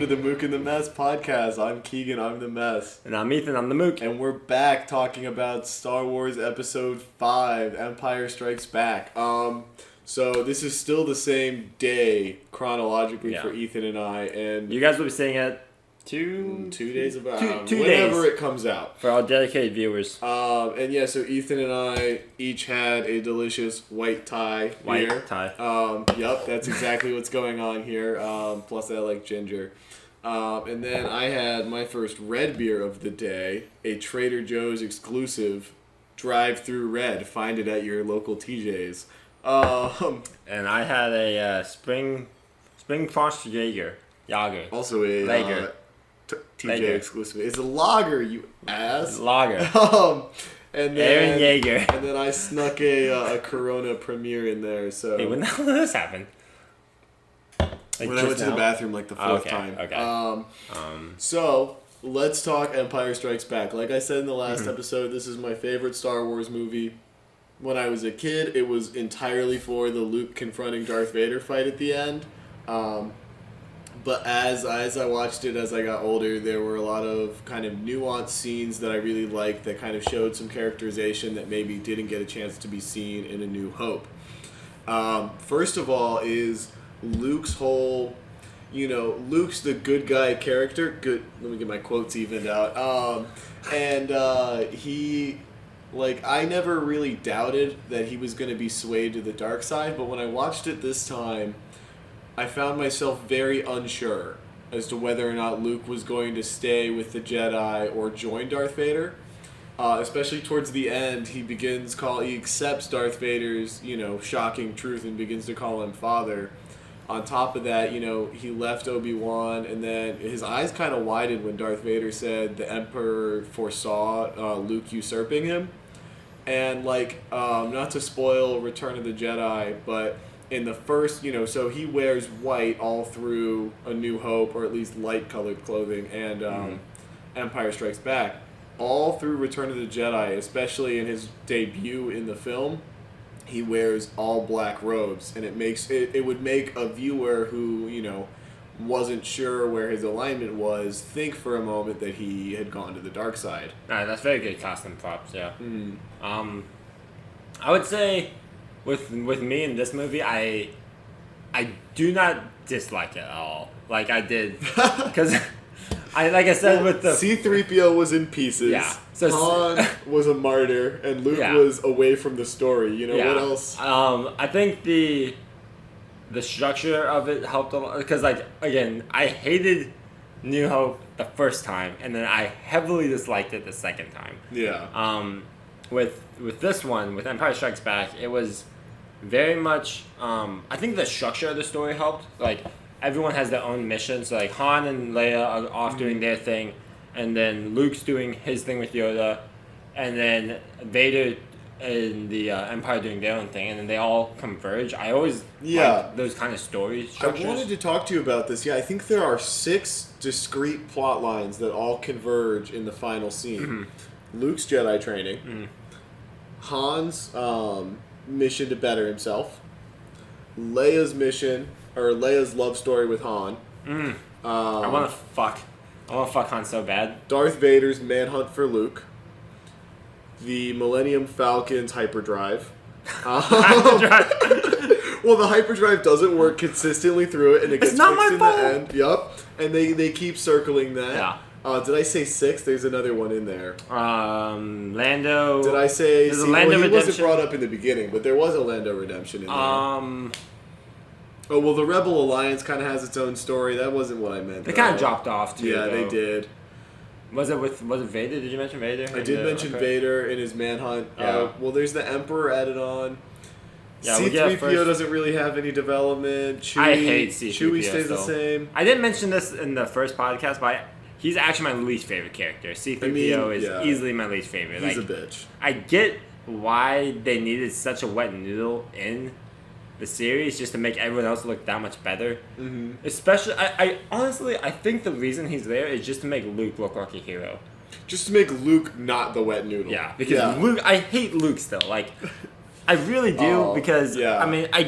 to the Mook and the Mess podcast. I'm Keegan, I'm the Mess. And I'm Ethan, I'm the Mook. And we're back talking about Star Wars Episode 5, Empire Strikes Back. So this is still the same day, chronologically, for Ethan and I. And you guys will be seeing it two days about whenever it comes out. For our dedicated viewers. So Ethan and I each had a delicious white tie beer. Yep, that's exactly what's going on here. Plus I like ginger. And then I had my first red beer of the day, a Trader Joe's exclusive drive-through red. Find it at your local TJ's. And I had a Spring Frost Jaeger. Also a Lager. TJ exclusive. It's a lager, you ass. Lager. And then Aaron Jaeger. And then I snuck a Corona Premier in there. So hey, when the hell did this happen? When I went to the bathroom like the fourth time. Okay. So let's talk Empire Strikes Back. Like I said in the last episode, this is my favorite Star Wars movie. When I was a kid, it was entirely for the Luke confronting Darth Vader fight at the end. But as I watched it as I got older, there were a lot of kind of nuanced scenes that I really liked that kind of showed some characterization that maybe didn't get a chance to be seen in A New Hope. First of all is Luke's whole, Luke's the good guy character. Good. Let me get my quotes evened out. He... I never really doubted that he was going to be swayed to the dark side, but when I watched it this time, I found myself very unsure as to whether or not Luke was going to stay with the Jedi or join Darth Vader. Especially towards the end, he accepts Darth Vader's, shocking truth and begins to call him father. On top of that, he left Obi-Wan, and then his eyes kind of widened when Darth Vader said the Emperor foresaw Luke usurping him. And, not to spoil Return of the Jedi, but in the first, so he wears white all through A New Hope, or at least light-colored clothing, and Empire Strikes Back. All through Return of the Jedi, especially in his debut in the film, he wears all black robes, and it would make a viewer who, wasn't sure where his alignment was think for a moment that he had gone to the dark side. Alright, that's very good costume props, yeah. I would say with me in this movie, I do not dislike it at all. Like I did, because like I said with the C-3PO was in pieces. Yeah. So Han was a martyr, and Luke was away from the story. What else? I think the structure of it helped a lot because, again, I hated New Hope the first time, and then I heavily disliked it the second time. Yeah. With this one, with Empire Strikes Back, it was very much. I think the structure of the story helped. Everyone has their own mission. So Han and Leia are off doing their thing, and then Luke's doing his thing with Yoda, and then Vader and the Empire doing their own thing, and then they all converge. I always like those kind of story structures. I wanted to talk to you about this. Yeah, I think there are 6 discrete plot lines that all converge in the final scene. Luke's Jedi training, Han's mission to better himself, Leia's love story with Han. I want to fuck Han so bad. Darth Vader's manhunt for Luke. The Millennium Falcon's hyperdrive. Well, the hyperdrive doesn't work consistently through it, and it gets fixed in the end. Yup. And they keep circling that. Yeah. Did I say 6? There's another one in there. Lando. Did I say? There's a Lando he redemption. wasn't brought up in the beginning, but there was a Lando redemption in there. Oh, well, the Rebel Alliance kind of has its own story. That wasn't what I meant. They kind of dropped off, too. Yeah, they did. Was it Vader? Did you mention Vader? I did mention Vader in his manhunt. Yeah. Well, there's the Emperor added on. Yeah, C-3PO doesn't really have any development. I hate C-3PO. Chewie stays the same. I didn't mention this in the first podcast, but he's actually my least favorite character. C-3PO is easily my least favorite. He's a bitch. I get why they needed such a wet noodle in the series just to make everyone else look that much better. Especially, I honestly, I think the reason he's there is just to make Luke look like a hero. Just to make Luke not the wet noodle. Yeah, because Luke, I hate Luke still. I really do because, I mean, I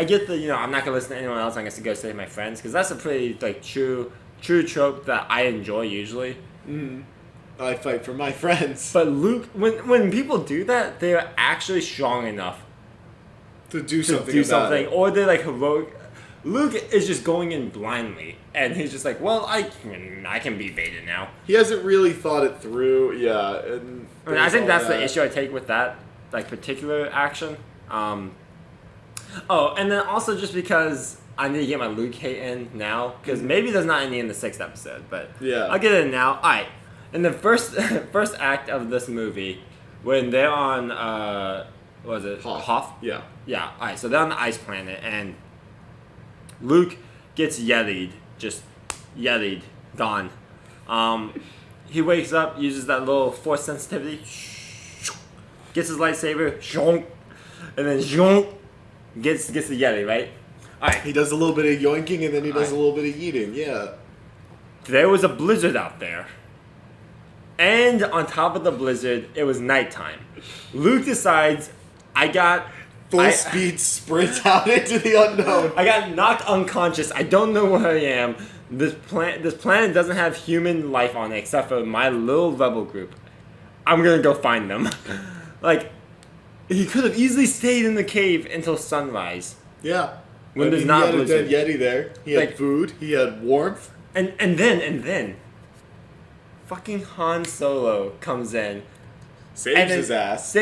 I get the I'm not gonna listen to anyone else. I'm gonna go save my friends because that's a pretty like true trope that I enjoy usually. Mm. I fight for my friends. But Luke, when people do that, they are actually strong enough to do something, or they're like heroic. Luke is just going in blindly, and he's just like, well, I can be Vader now. He hasn't really thought it through, yeah. And I think that's the issue I take with that like particular action. And then also just because I need to get my Luke hate in now, because maybe there's not any in the 6th episode, but yeah, I'll get it in now. All right, in the first act of this movie, when they're on what was it? Hoth? Yeah. Yeah. All right, so they're on the ice planet, and Luke gets yetied, gone. He wakes up, uses that little force sensitivity, gets his lightsaber, and then gets the yeti, right? Alright. He does a little bit of yoinking and then he does a little bit of yeeting, yeah. There was a blizzard out there. And on top of the blizzard, it was nighttime. Luke decides, Full speed sprint out into the unknown. I got knocked unconscious. I don't know where I am. This planet doesn't have human life on it except for my little rebel group. I'm gonna go find them. Like, he could have easily stayed in the cave until sunrise. Yeah. When there's not he had blizzard. a dead Yeti there. He had food. He had warmth. And then, fucking Han Solo comes in. Saves his ass.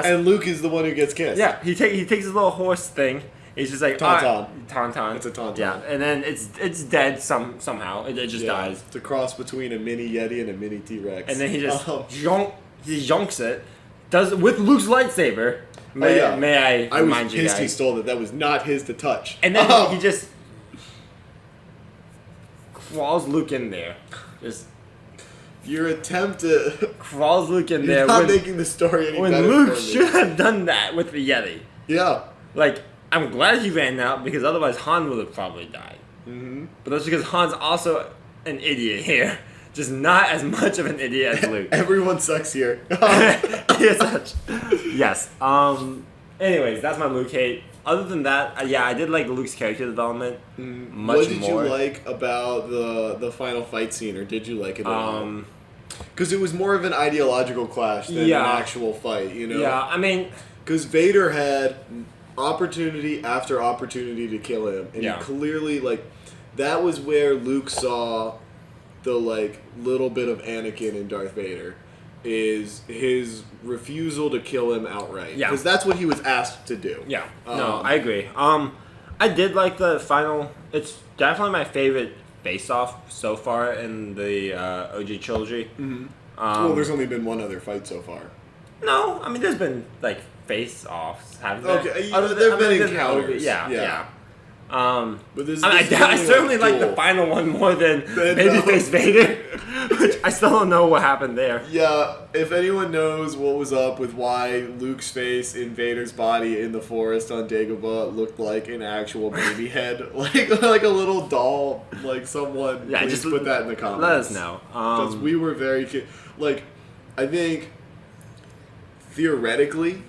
And Luke is the one who gets kissed. Yeah, he takes his little horse thing. He's just like Tauntaun. It's a Tauntaun. Yeah, and then it's dead somehow. It just dies. It's a cross between a mini Yeti and a mini T-Rex. And then he just yonks it. Does with Luke's lightsaber. May I remind you guys? He stole it. That was not his to touch. And then he just crawls Luke in there. Just your attempt to crawls Luke in there. You're not making the story any better. When Luke should have done that with the Yeti. Yeah. Like, I'm glad he ran out because otherwise Han would have probably died. Mm-hmm. But that's because Han's also an idiot here. Just not as much of an idiot as Luke. Everyone sucks here. Yes. Anyways, that's my Luke hate. Other than that, I did like Luke's character development much more. What did you like about the final fight scene, or did you like it at all? Because it was more of an ideological clash than an actual fight, Yeah, I mean... Because Vader had opportunity after opportunity to kill him, and he clearly, that was where Luke saw the, little bit of Anakin in Darth Vader, is his refusal to kill him outright. Yeah. Because that's what he was asked to do. Yeah. No, I agree. I did like the final... It's definitely my favorite face-off so far in the OG trilogy. Mm-hmm. Well, there's only been one other fight so far. No, I mean, there's been, face-offs, haven't there? Okay, there have been encounters. Yeah. But I certainly like the final one more than Babyface Vader, which I still don't know what happened there. Yeah, if anyone knows what was up with why Luke's face in Vader's body in the forest on Dagobah looked like an actual baby head, like a little doll, someone please just put that in the comments. Let us know. Because we were very I think theoretically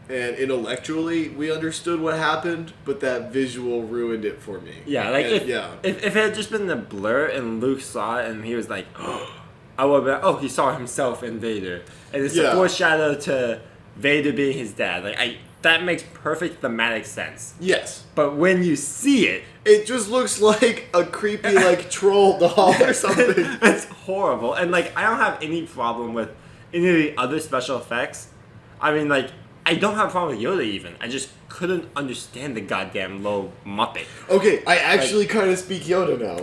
and intellectually, we understood what happened, but that visual ruined it for me. Yeah, if it had just been the blur and Luke saw it and he was like, I would have been, he saw himself in Vader. And it's a foreshadow to Vader being his dad. That makes perfect thematic sense. Yes. But when you see it... It just looks like a creepy, troll doll or something. It's horrible. And, I don't have any problem with any of the other special effects. I mean, I don't have a problem with Yoda even. I just couldn't understand the goddamn little Muppet. Okay, I actually kind of speak Yoda now.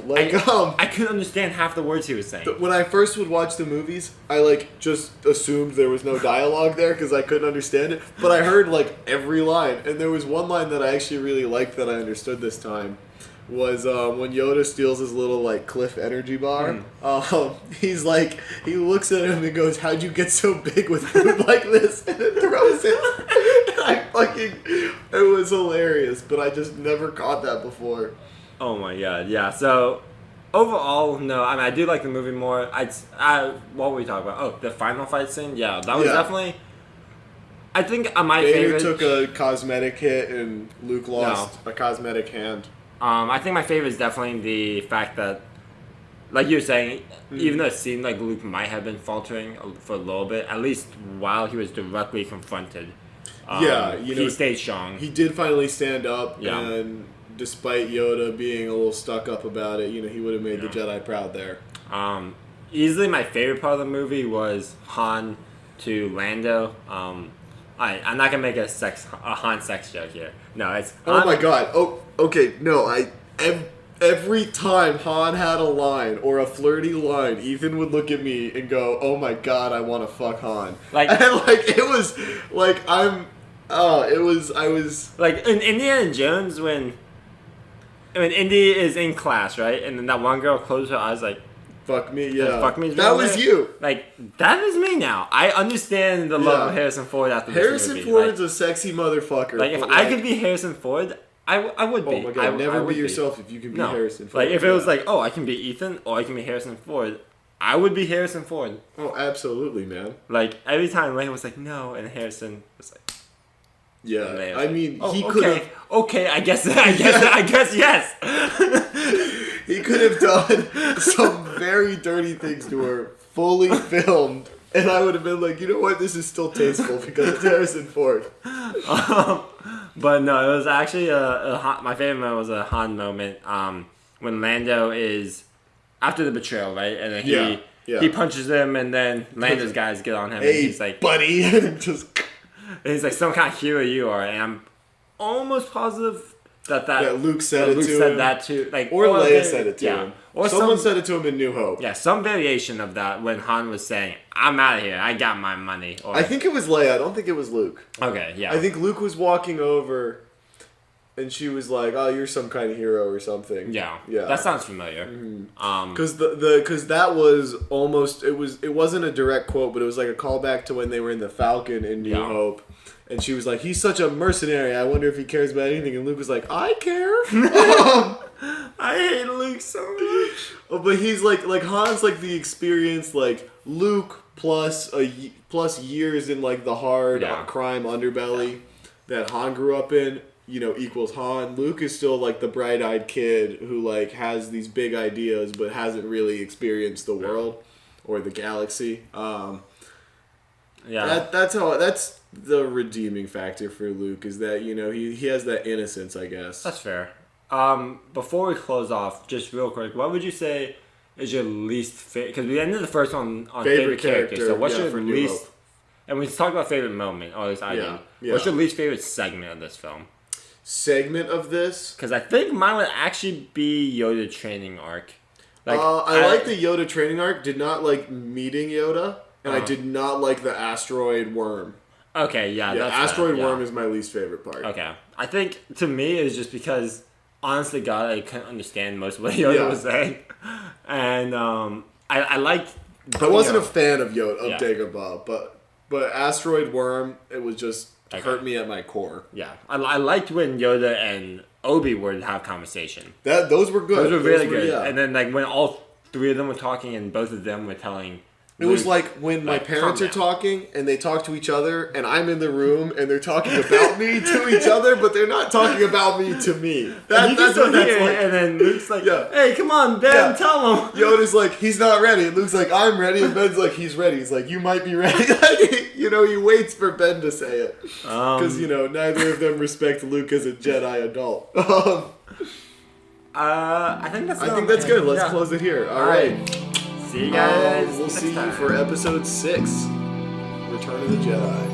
I couldn't understand half the words he was saying. When I first would watch the movies, I just assumed there was no dialogue there because I couldn't understand it. But I heard every line, and there was one line that I actually really liked that I understood this time. Was when Yoda steals his little Cliff energy bar. He's he looks at him and goes, "How'd you get so big with food like this?" And then throws it. It was hilarious, but I just never caught that before. Oh my god, yeah. So overall, no. I mean, I do like the movie more. What were we talking about? Oh, the final fight scene. Yeah, that was definitely. I think my Vader favorite took a cosmetic hit and Luke lost a cosmetic hand. I think my favorite is definitely the fact that, like you were saying, even though it seemed like Luke might have been faltering for a little bit, at least while he was directly confronted, he stayed strong. He did finally stand up, Yeah. and despite Yoda being a little stuck up about it, he would have made the Jedi proud there. Easily my favorite part of the movie was Han to Lando. I'm not gonna make a Han sex joke here. No, it's Han. Oh my god. Oh, okay. No, every time Han had a line or a flirty line, Ethan would look at me and go, "Oh my god, I want to fuck Han." Like, and it was like I was like in Indiana Jones when Indy is in class, right, and then that one girl closes her eyes like. Fuck me, yeah. Fuck me. That was you. Like, that is me now. I understand the love of Harrison Ford after this Harrison movie. Ford's a sexy motherfucker. Like, if I could be Harrison Ford, I would be. Oh my god, never I be yourself if you can be Harrison Ford. Like, if it was like, oh, I can be Ethan or I can be Harrison Ford, I would be Harrison Ford. Oh, absolutely, man. Like, every time Leia was like, no, and Harrison was like... Yeah, I mean, he could have... Okay, I guess yes. He could have done some very dirty things to her, fully filmed, and I would have been like, you know what, this is still tasteful because it's Harrison Ford. But no, it was actually my favorite moment was a Han moment when Lando is after the betrayal, right? And then he punches him, and then Lando's guys get on him, hey, and he's like, buddy, just... And he's like, some kind of hero you are, and I'm almost positive that Luke said that to like, or Leia said it to him, or someone said it to him in New Hope. Yeah, some variation of that when Han was saying, "I'm out of here, I got my money." Or, I think it was Leia. I don't think it was Luke. Okay, yeah. I think Luke was walking over, and she was like, "Oh, you're some kind of hero or something." Yeah, yeah. That sounds familiar. Because because that was almost it wasn't a direct quote, but it was like a callback to when they were in the Falcon in New Hope. And she was like, he's such a mercenary. I wonder if he cares about anything. And Luke was like, I care. I hate Luke so much. But he's like Han's like the experience, like Luke plus years in like the hard crime underbelly that Han grew up in, equals Han. Luke is still like the bright-eyed kid who like has these big ideas but hasn't really experienced the world or the galaxy. That's the redeeming factor for Luke is that he has that innocence, I guess. That's fair. Before we close off, just real quick, what would you say is your least favorite? Because we ended the first one on favorite character. So what's your least? And we talked about favorite moment, or at least I did. Yeah. What's your least favorite segment of this film? Segment of this? Because I think mine would actually be Yoda training arc. I like the Yoda training arc. Did not like meeting Yoda, and I did not like the asteroid worm. Okay, yeah. That's asteroid worm is my least favorite part. Okay. I think, to me, it was just because, honestly, God, I couldn't understand most of what Yoda was saying. And I liked... I wasn't a fan of Yoda, of Dagobah, but asteroid worm, it was just hurt me at my core. Yeah. I liked when Yoda and Obi would have conversation. Those were good. Those were really good. Yeah. And then, like, when all three of them were talking and both of them were telling... It was like when my parents are talking and they talk to each other and I'm in the room and they're talking about me to each other, but they're not talking about me to me. That's what that's like. And then Luke's like, hey, come on, Ben, tell him. Yoda's like, he's not ready. And Luke's like, I'm ready. And Ben's like, he's ready. He's like, you might be ready. He waits for Ben to say it. Because, neither of them respect Luke as a Jedi adult. I think that's good. Let's close it here. All right. See you guys. We'll see you for episode 6, Return of the Jedi.